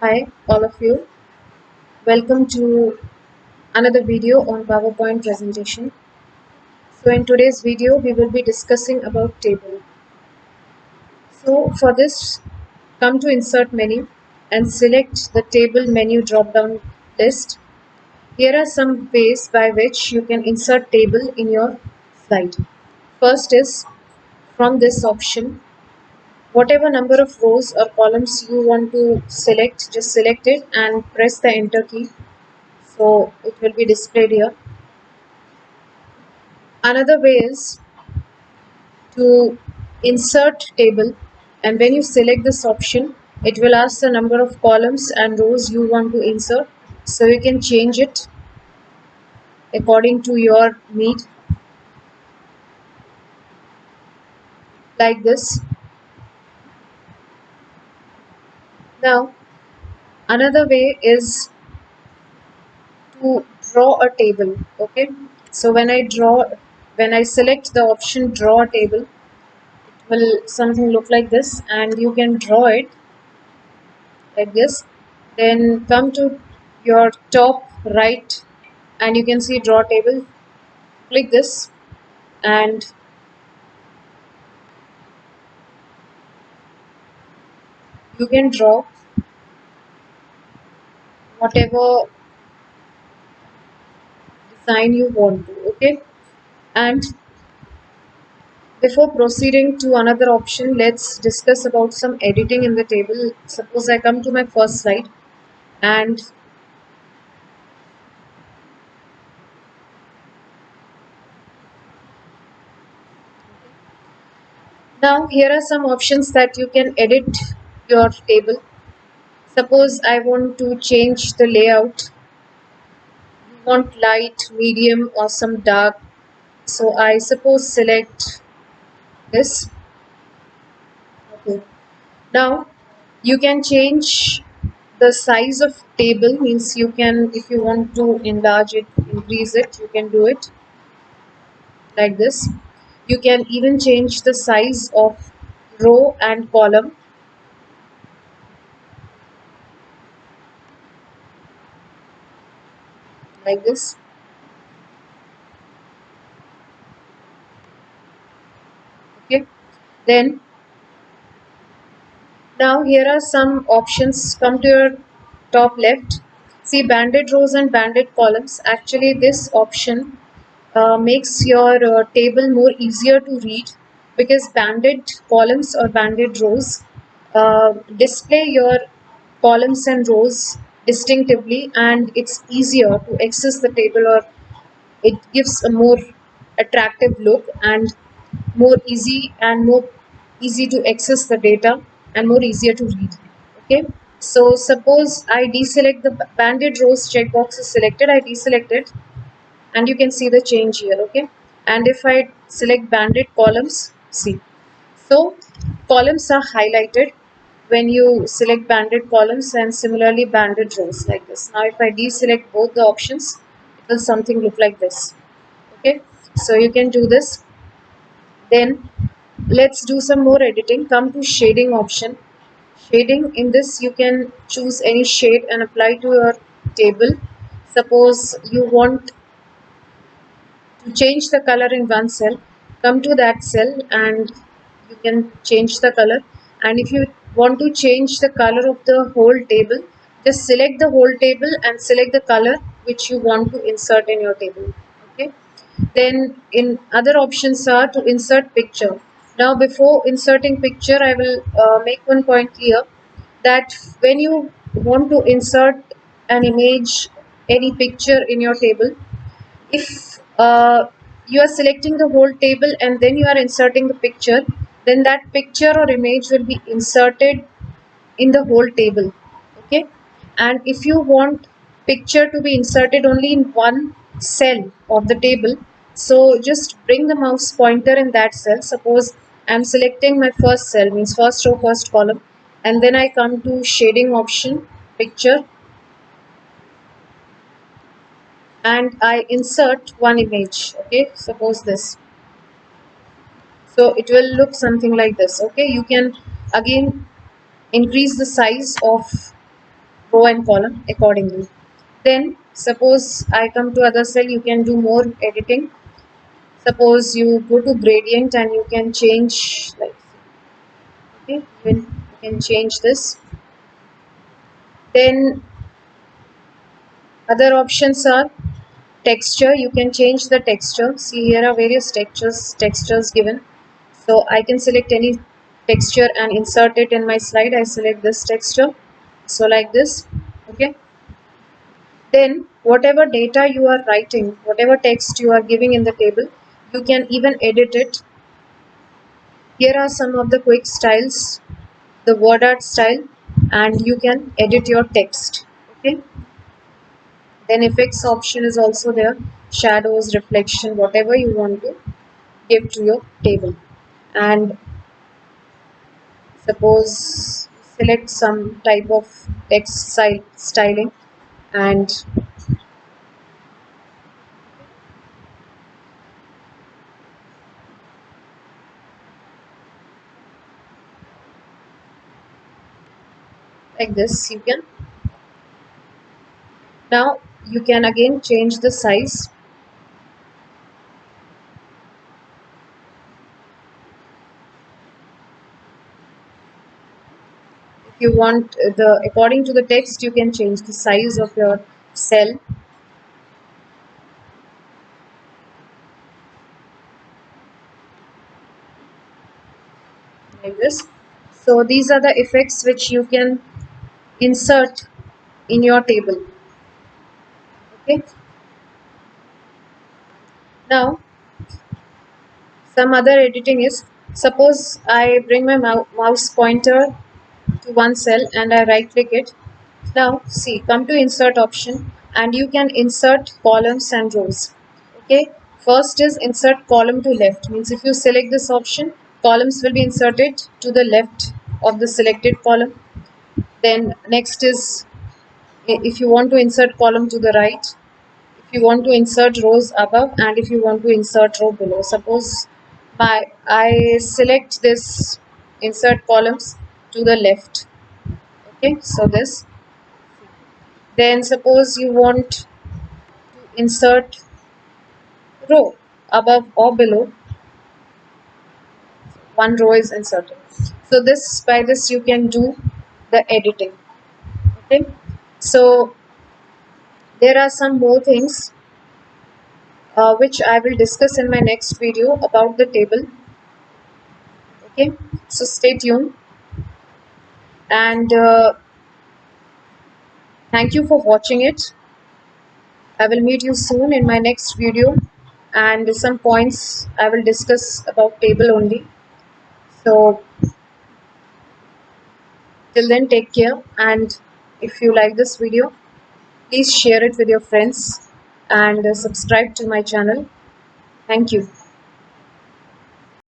Hi, all of you. Welcome to another video on PowerPoint presentation. So in today's video, we will be discussing about table. So for this, come to insert menu and select the table menu drop-down list. Here are some ways by which you can insert table in your slide. First is from this option, whatever number of rows or columns you want to select, just select it and press the enter key. So it will be displayed here. Another way is to insert table, and when you select this option it will ask the number of columns and rows you want to insert, so you can change it according to your need, like this. Now another way is to draw a table. Okay, so when I select the option draw a table, it will something look like this, and you can draw it like this. Then come to your top right and you can see draw table. Click this and you can draw whatever design you want to. Okay, and before proceeding to another option, let's discuss about some editing in the table. Suppose I come to my first slide, and now here are some options that you can edit your table. Suppose I want to change the layout. You want light, medium, or some dark. So I suppose select this. Okay. Now you can change the size of table, means you can, if you want to enlarge it, increase it, you can do it like this. You can even change the size of row and column like this. Okay, then now here are some options. Come to your top left, see banded rows and banded columns. Actually this option makes your table more easier to read, because banded columns or banded rows display your columns and rows distinctively, and it's easier to access the table, or it gives a more attractive look and more easy to access the data and more easier to read. Okay, so suppose I deselect the banded rows checkbox is selected, I deselect it, and you can see the change here. Okay, and if I select banded columns, see, so columns are highlighted when you select banded columns, and similarly banded rows like this. Now if I deselect both the options, it will something look like this. Okay, so you can do this. Then let's do some more editing. Come to shading option. Shading, in this you can choose any shade and apply to your table. Suppose you want to change the color in one cell, come to that cell and you can change the color. And if you want to change the color of the whole table, just select the whole table and select the color which you want to insert in your table. Okay, then in other options are to insert picture. Now before inserting picture, I will make one point clear, that when you want to insert an image, any picture in your table, if you are selecting the whole table and then you are inserting the picture, then that picture or image will be inserted in the whole table. Okay, and if you want picture to be inserted only in one cell of the table, so just bring the mouse pointer in that cell. Suppose I'm selecting my first cell, means first row, first column, and then I come to shading option, picture, and I insert one image. Okay, suppose this. So it will look something like this. Okay, you can again increase the size of row and column accordingly. Then suppose I come to other cell, you can do more editing. Suppose you go to gradient and you can change, like, okay, you can change this. Then other options are texture. You can change the texture. See, here are various textures given. So I can select any texture and insert it in my slide. I select this texture, so like this. Okay, then whatever data you are writing, whatever text you are giving in the table, you can even edit it. Here are some of the quick styles, the word art style, and you can edit your text. Okay, then effects option is also there, shadows, reflection, whatever you want to give to your table. And suppose select some type of text style styling, and like this you can. Now you can again change the size. If you want the according to the text, you can change the size of your cell, like this. So these are the effects which you can insert in your table. Okay, now some other editing is, suppose I bring my mouse pointer to one cell and I right click it. Now see, come to insert option and you can insert columns and rows. Okay, first is insert column to left, means if you select this option, columns will be inserted to the left of the selected column. Then next is, if you want to insert column to the right, if you want to insert rows above, and if you want to insert row below. Suppose I select this insert columns to the left. Okay, so this. Then suppose you want to insert row above or below, one row is inserted. So this, by this you can do the editing. Okay, so there are some more things which I will discuss in my next video about the table. Okay, so stay tuned, and thank you for watching it. I will meet you soon in my next video, and some points I will discuss about table only. So till then, take care, and if you like this video, please share it with your friends and subscribe to my channel. Thank you.